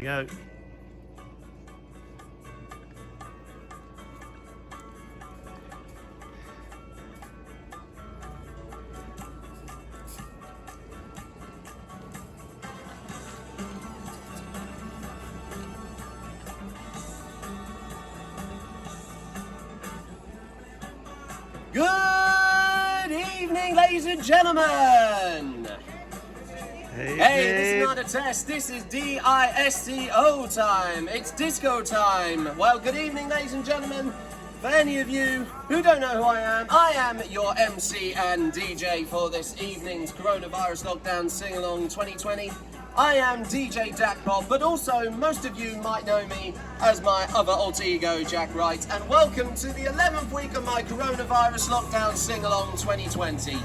go. Good evening, ladies and gentlemen. Hey, this is not a test. This is DISCO time. It's disco time. Well, good evening, ladies and gentlemen. For any of you who don't know who I am your MC and DJ for this evening's coronavirus lockdown sing-along 2020. I am DJ Jackpot, but also most of you might know me as my other alter ego, Jack Wright, and welcome to the 11th week of my coronavirus lockdown sing-along 2020.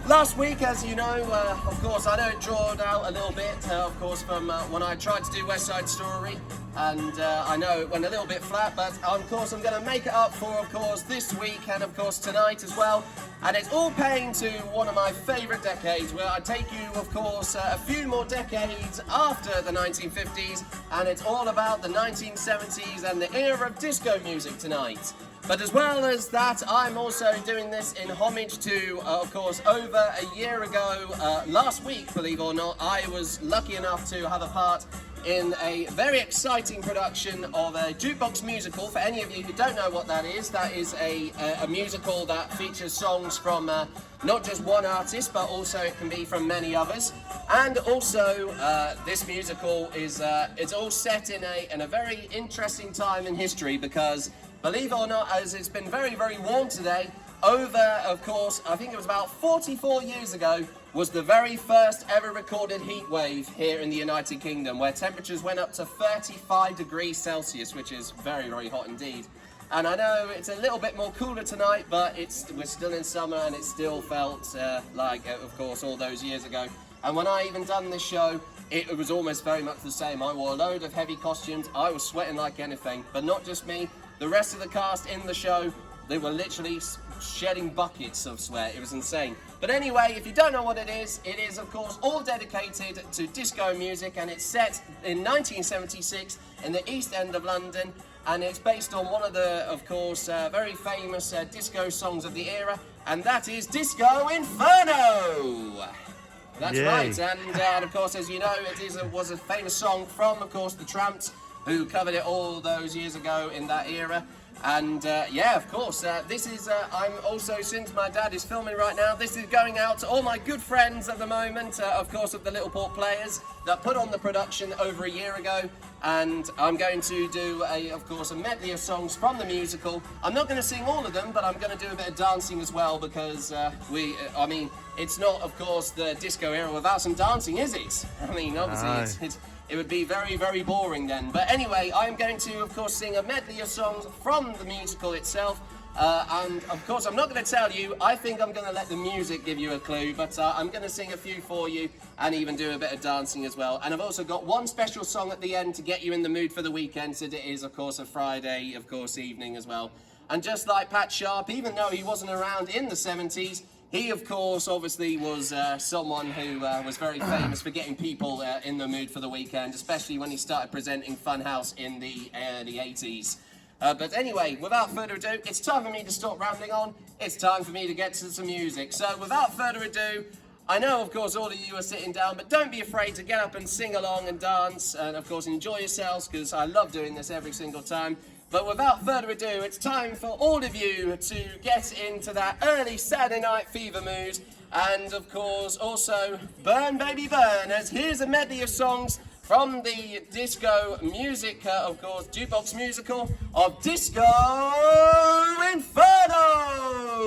Last week, as you know, of course, I know it drawed out a little bit, of course, from when I tried to do West Side Story, and I know it went a little bit flat, but of course I'm going to make it up for, of course, this week and, of course, tonight as well. And it's all paying to one of my favourite decades, where I take you, of course, a few more decades after the 1950s, and it's all about the 1970s and the era of disco music tonight. But as well as that, I'm also doing this in homage to, of course, over a year ago, last week, believe it or not, I was lucky enough to have a part in a very exciting production of a jukebox musical. For any of you who don't know what that is a musical that features songs from not just one artist, but also it can be from many others. And also, this musical is it's all set in a very interesting time in history, because believe it or not, as it's been very, very warm today, over, of course, I think it was about 44 years ago, was the very first ever recorded heat wave here in the United Kingdom, where temperatures went up to 35 degrees Celsius, which is very, very hot indeed. And I know it's a little bit more cooler tonight, but we're still in summer, and it still felt like, of course, all those years ago. And when I even done this show, it was almost very much the same. I wore a load of heavy costumes, I was sweating like anything, but not just me. The rest of the cast in the show, they were literally shedding buckets of sweat. It was insane. But anyway, if you don't know what it is, of course all dedicated to disco music, and it's set in 1976 in the East End of London, and it's based on one of the, of course, very famous disco songs of the era, and that is Disco Inferno! That's Yay. Right, and of course, as you know, was a famous song from, of course, the Trammps, who covered it all those years ago in that era. And yeah, of course, this is, I'm also, since my dad is filming right now, this is going out to all my good friends at the moment, of course, of the Little Port Players that put on the production over a year ago. And I'm going to do, of course, a medley of songs from the musical. I'm not going to sing all of them, but I'm going to do a bit of dancing as well, because I mean, it's not, of course, the disco era without some dancing, is it? I mean, obviously, it would be very, very boring then. But anyway, I'm going to, of course, sing a medley of songs from the musical itself. And, of course, I'm not going to tell you. I think I'm going to let the music give you a clue. But I'm going to sing a few for you and even do a bit of dancing as well. And I've also got one special song at the end to get you in the mood for the weekend, since it is, of course, a Friday, of course, evening as well. And just like Pat Sharp, even though he wasn't around in the 70s, he, of course, obviously was someone who was very famous for getting people in the mood for the weekend, especially when he started presenting Funhouse in the early 80s. But anyway, without further ado, it's time for me to stop rambling on. It's time for me to get to some music. So without further ado, I know, of course, all of you are sitting down, but don't be afraid to get up and sing along and dance, and, of course, enjoy yourselves, because I love doing this every single time. But without further ado, it's time for all of you to get into that early Saturday night fever mood. And, of course, also burn, baby, burn, as here's a medley of songs from the disco music, of course, jukebox musical of Disco Inferno!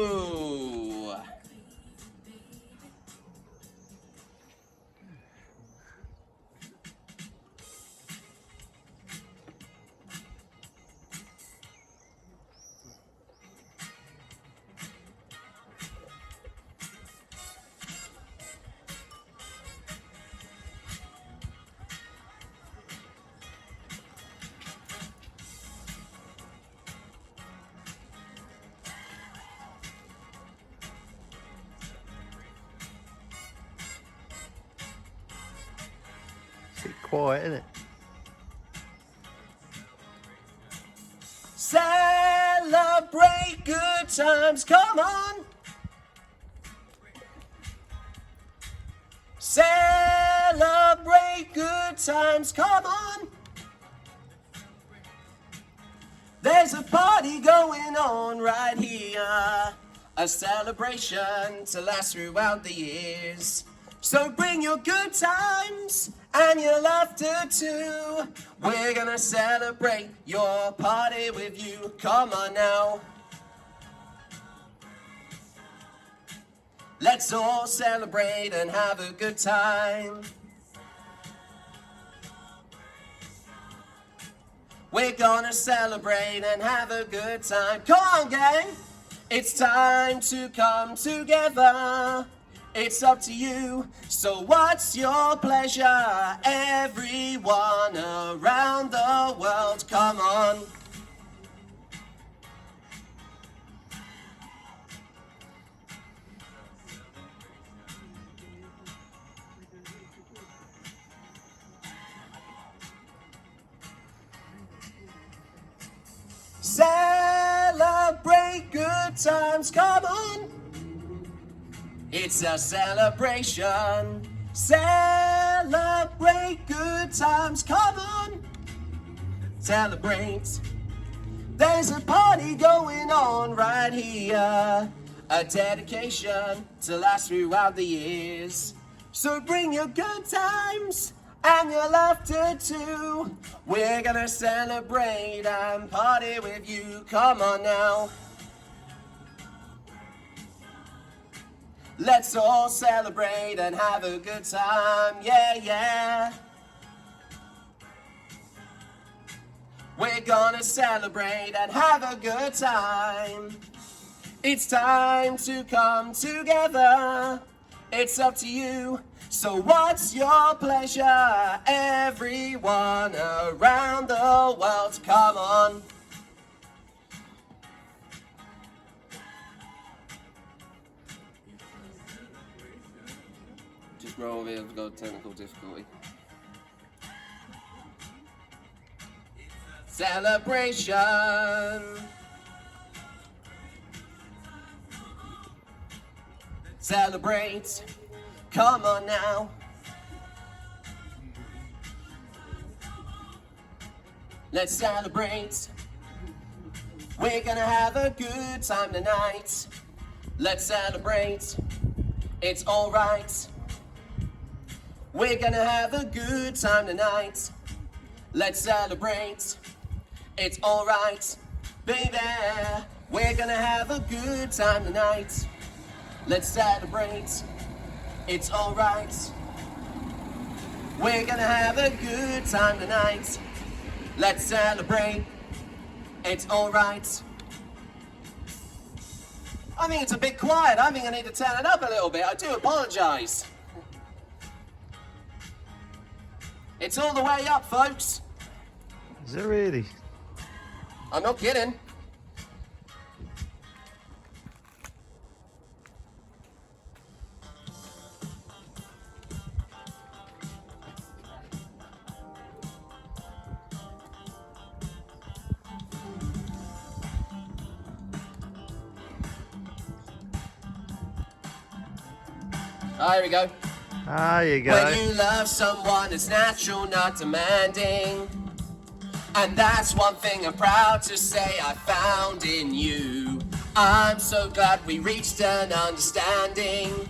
It's quiet, isn't it? Celebrate good times, come on. Celebrate good times, come on. There's a party going on right here, a celebration to last throughout the years. So bring your good times and your laughter too. We're gonna celebrate your party with you. Come on now. Let's all celebrate and have a good time. We're gonna celebrate and have a good time. Come on, gang! It's time to come together. It's up to you. So what's your pleasure? Everyone around the world, come on. Celebrate good times, come on. It's a celebration. Celebrate good times, come on. Celebrate. There's a party going on right here, a dedication to last throughout the years. So bring your good times and your laughter too. We're gonna celebrate and party with you. Come on now. Let's all celebrate and have a good time. Yeah, yeah. We're gonna celebrate and have a good time. It's time to come together. It's up to you. So what's your pleasure? Everyone around the world, come on. Just roll over here, we've got technical difficulty. Celebration. Celebrate. Come on now. Let's celebrate. We're gonna have a good time tonight. Let's celebrate. It's alright. We're gonna have a good time tonight. Let's celebrate. It's alright. Baby, we're gonna have a good time tonight. Let's celebrate. It's alright. We're gonna have a good time tonight. Let's celebrate. It's alright. I think it's a bit quiet. I think I need to turn it up a little bit. I do apologise. It's all the way up, folks. Is it really? I'm not kidding. Oh, here we go. Ah, you go. When you love someone, it's natural, not demanding. And that's one thing I'm proud to say I found in you. I'm so glad we reached an understanding.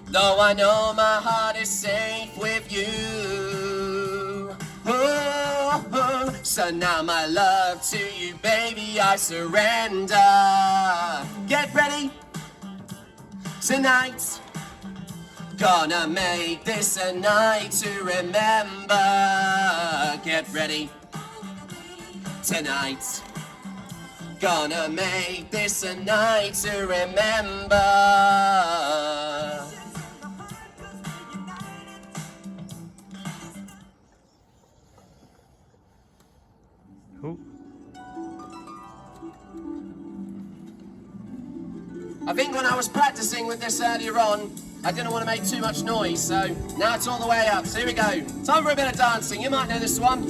Though I know my heart is safe with you. Oh, oh. So now my love to you, baby, I surrender. Get ready tonight. Gonna make this a night to remember. Get ready tonight. Gonna make this a night to remember. Cool. I think when I was practicing with this earlier on, I didn't want to make too much noise, so now it's all the way up. So here we go. Time for a bit of dancing. You might know this one.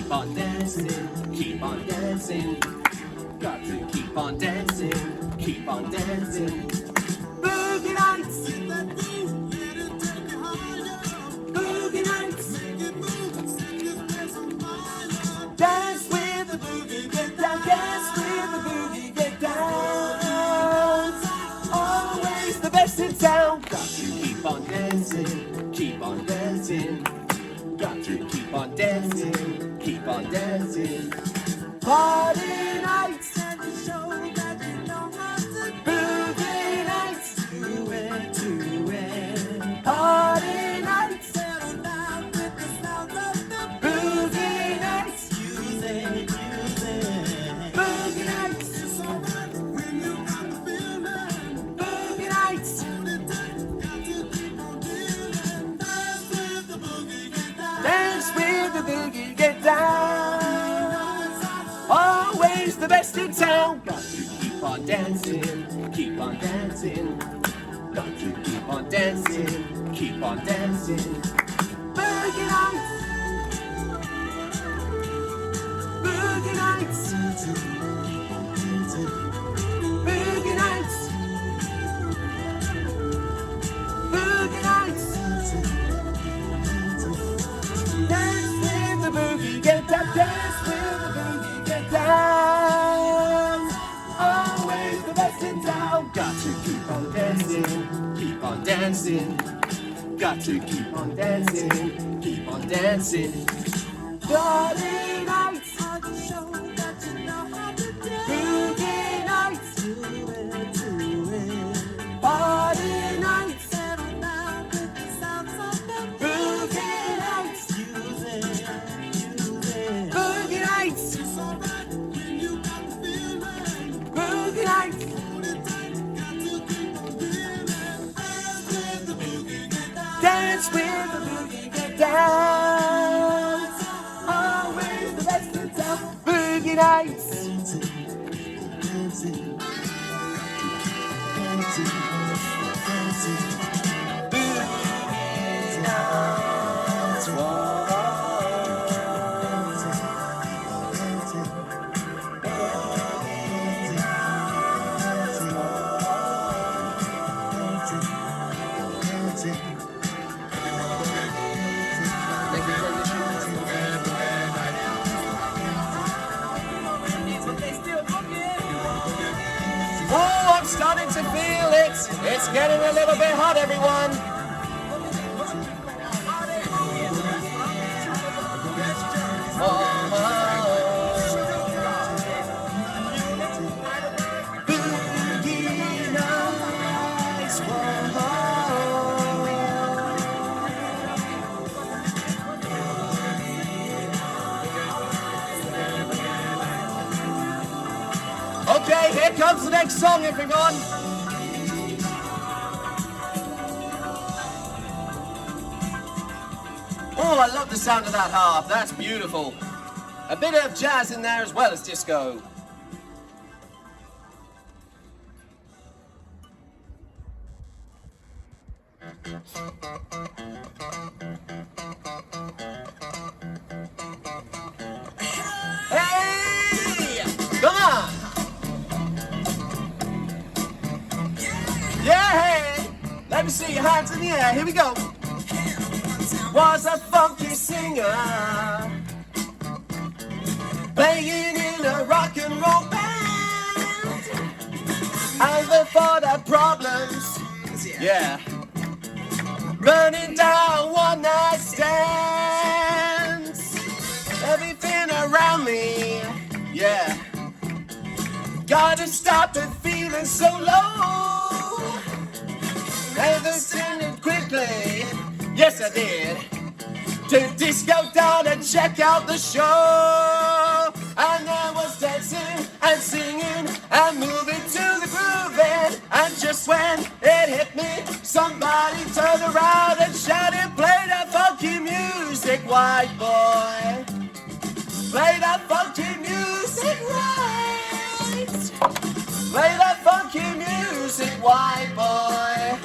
keep on dancing, keep on dancing. Got to keep on dancing, keep on dancing. Boogie Nights, Boogie Nights. Dance with the boogie, get down, dance with the boogie, get down. Always the best in town. Got to keep on dancing, keep on dancing. Got to keep on dancing, keep on dancing. Party nights and the show that you know how to do. Boogie Nights, do it. Party nights, settle down with the sound of the Boogie Nights. Use it. Boogie Nights, it's alright when you got the feeling. Boogie Nights, got to keep on dealing. Dance with the boogie, get down. Dance with the boogie, get down. Always the best in town. Got to keep on dancing, keep on dancing. Got to keep on dancing, keep on dancing. Boogie Nights, Boogie Nights, Boogie Nights, Boogie Nights. Dance with the boogie, get down, dance with the boogie, get down. Always the best in town. Got to keep on dancing, keep on dancing. Got to keep on dancing, keep on dancing. Party nights are the show that you know how to do. Boogie Nights, do it. Party nights, settle down with the sounds of the Boogie Nights. Use it. Boogie Nights, it's alright when you got the feeling. Boogie Nights, hold it tight, got to keep on feeling. Dance with the boogie, get down. Dance with the boogie, get down. Always the best in town. Boogie Nights. Boogie Nights. Oh, I'm starting to feel it. It's getting a little bit hot, everyone. Boogie Nights. Okay, here comes the next song, everyone. Oh, I love the sound of that harp. That's beautiful. A bit of jazz in there as well as disco. Hey! Come on! Yeah! Let me see your hands in the air. Here we go. Was a funky singer playing in a rock and roll band, and before the problems, yeah, running down one night stands, everything around me, yeah, gotta stop it feeling so low, never send it quickly. Yes, I did. To disco down and check out the show. And I was dancing and singing and moving to the grooving. And just when it hit me, somebody turned around and shouted, "Play that funky music, white boy. Play that funky music, right. Play that funky music, white boy.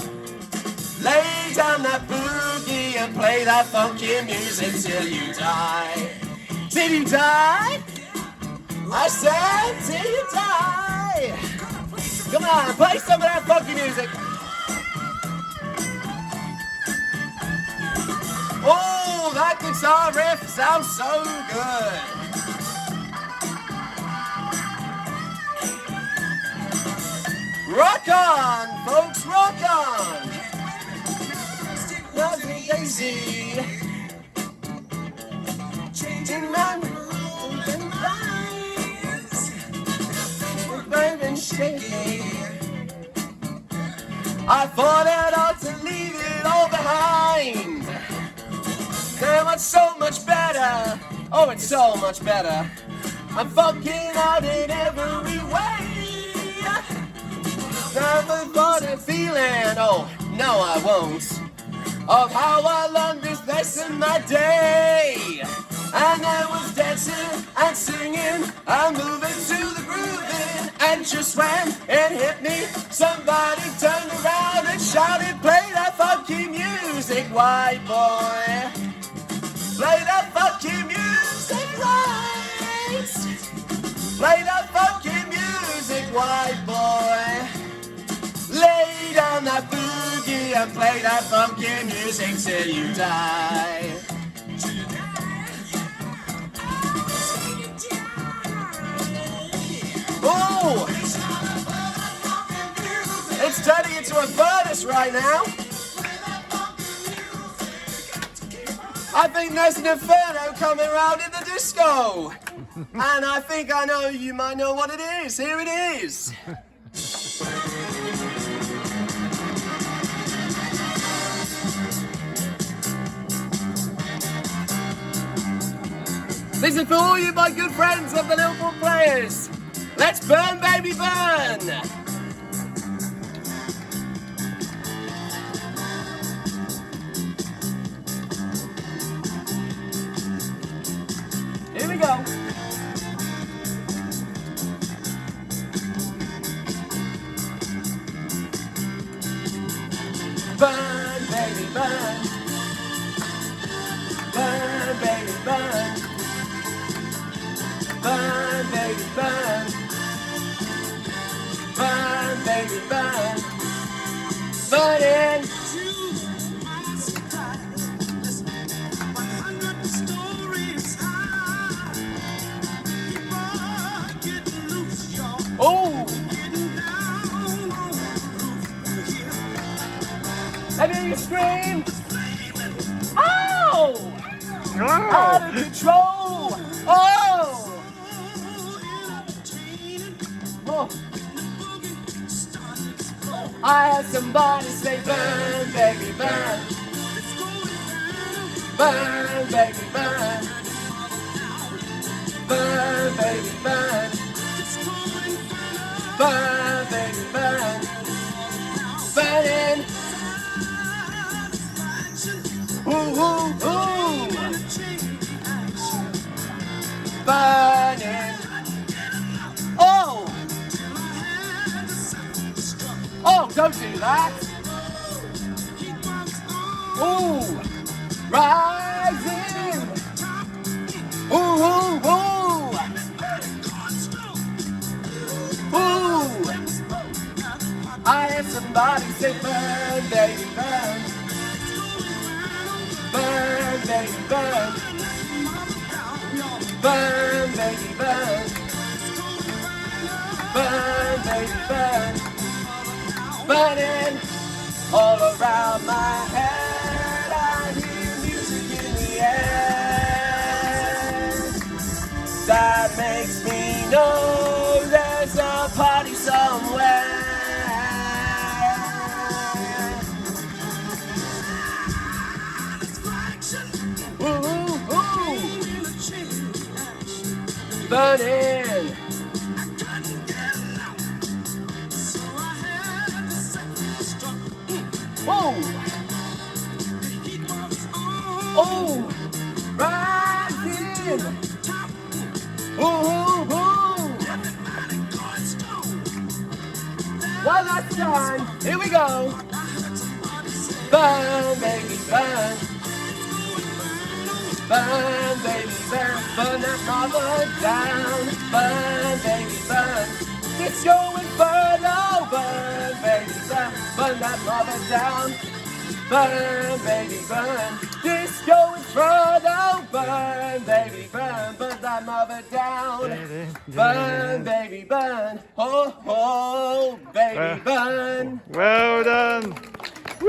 Lay down that boogie and play that funky music till you die. till you die. I said till you die. Come on, play some of that funky music. Oh, that guitar riff sounds so good. Rock on, folks, rock on. Nothing easy. Changing my mood and lies. Burning shaky. I thought it ought to leave it all behind. Now it's so much better. Oh, it's so much better. I'm fucking out in every way. Never thought of feeling, oh, no I won't, of how I learned this lesson my day. And I was dancing and singing and moving to the grooving. And just when it hit me, somebody turned around and shouted, play that funky music, white boy. Play that funky music, right. Play that funky music, white boy. Lay down that boogie and play that funky music till you die. Oh! It's turning into a furnace right now. I think there's an inferno coming around in the disco. And I think I know, you might know what it is. Here it is. This is for all you, my good friends of the Liverpool Players. Let's burn, baby, burn! Here we go. Burn, baby, burn. Burn, baby, burn. Burn, baby, burn. Burn, baby, burn. Burning. Oh! Let me hear you scream. Oh! Out of control. Oh! Oh. I had somebody say, burn, baby, burn. Burn, baby, burn. Burn, baby, burn. Burn, baby, burn. Burning. Ooh, ooh, ooh. Burning. Oh! Oh, don't do that! Ooh! Rising! Ooh, ooh, ooh! Ooh! I had somebody say, burn, baby, burn. Burn, baby, burn. Burn, baby, burn. Burn, baby, burn. Burning all around my head. I hear music in the air that makes me know there's a party somewhere. Ooh, ooh, ooh. Burning. Oh! Oh! Rising! Ooh, ooh, ooh! One last time, here we go! Burn, baby, burn! burn, baby, burn, burn that mother down, burn, baby, burn. Disco Inferno, burn, baby, burn that mother down, burn, baby, burn. Disco Inferno, burn, baby, burn that mother down, burn, baby, burn. Oh, oh, baby, burn. Well done. Woo!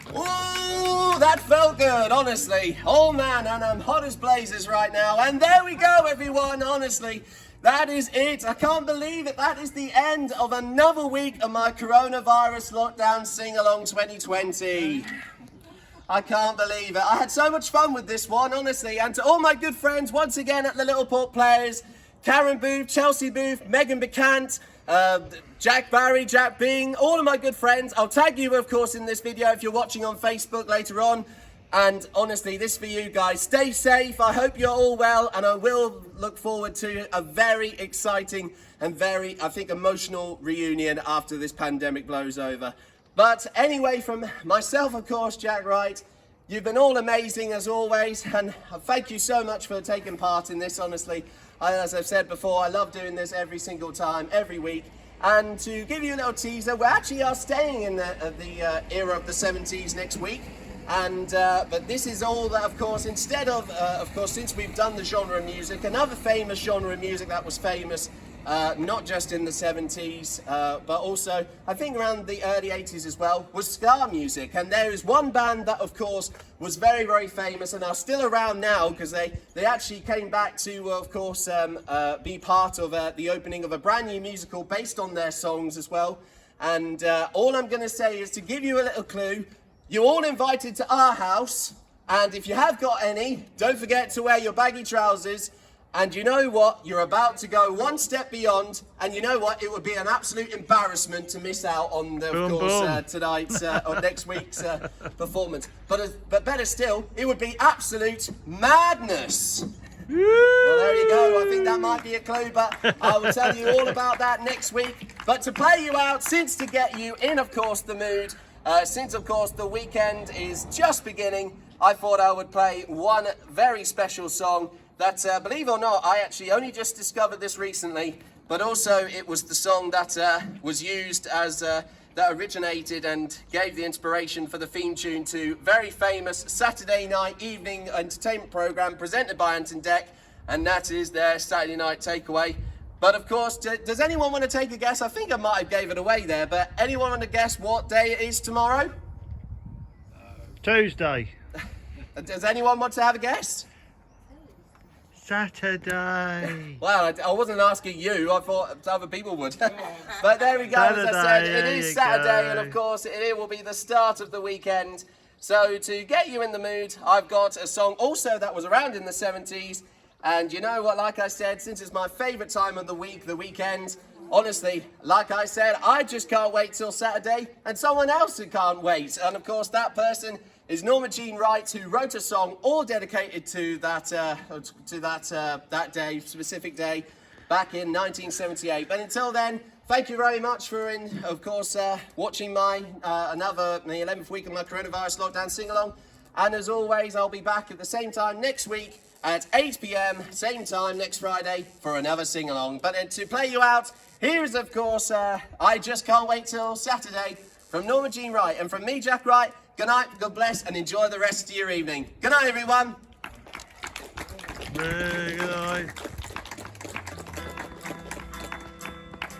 Ooh, that felt good, honestly. Oh man, and I'm hot as blazes right now. And there we go, everyone, honestly. That is it. I can't believe it. That is the end of another week of my coronavirus lockdown sing-along 2020. I can't believe it. I had so much fun with this one, honestly. And to all my good friends, once again at the Little Port Players, Karen Booth, Chelsea Booth, Megan Bacant, Jack Barry, Jack Bing, all of my good friends. I'll tag you, of course, in this video if you're watching on Facebook later on. And honestly, this is for you guys. Stay safe. I hope you're all well. And I will look forward to a very exciting and very, I think, emotional reunion after this pandemic blows over. But anyway, from myself, of course, Jack Wright, you've been all amazing as always. And thank you so much for taking part in this, honestly. As I've said before, I love doing this every single time, every week. And to give you a little teaser, we actually are staying in the era of the 70s next week. And but this is all that, of course, instead of course, since we've done the genre of music, another famous genre of music that was famous, not just in the 70s, but also, I think around the early 80s as well, was ska music. And there is one band that, of course, was very, very famous and are still around now because they actually came back to, of course, be part of the opening of a brand new musical based on their songs as well. And all I'm going to say is to give you a little clue, you're all invited to our house, and if you have got any, don't forget to wear your baggy trousers. And you know what? You're about to go one step beyond, and you know what? It would be an absolute embarrassment to miss out on, tonight's or next week's performance. But better still, it would be absolute madness. Well, there you go. I think that might be a clue, but I will tell you all about that next week. But to play you out, since to get you in, of course, the mood, since, of course, the weekend is just beginning, I thought I would play one very special song that, believe it or not, I actually only just discovered this recently, but also it was the song that was used as, that originated and gave the inspiration for the theme tune to very famous Saturday night evening entertainment program presented by Ant and Dec, and that is their Saturday Night Takeaway. But of course, does anyone want to take a guess? I think I might have gave it away there, but anyone want to guess what day it is tomorrow? Tuesday. Does anyone want to have a guess? Saturday. Well, I wasn't asking you, I thought other people would. But there we go, as I said, it is Saturday, and of course it will be the start of the weekend. So to get you in the mood, I've got a song also that was around in the 70s. And you know what, like I said, since it's my favourite time of the week, the weekend, honestly, like I said, I just can't wait till Saturday, and someone else who can't wait. And of course, that person is Norma Jean Wright, who wrote a song all dedicated to that that day, specific day, back in 1978. But until then, thank you very much for, of course, watching my the 11th week of my coronavirus lockdown sing-along. And as always, I'll be back at the same time next week at 8 p.m, same time next Friday for another sing-along. But to play you out, here is, of course, I Just Can't Wait Till Saturday from Norma Jean Wright. And from me, Jack Wright, good night, God bless, and enjoy the rest of your evening. Good night, everyone. Good night.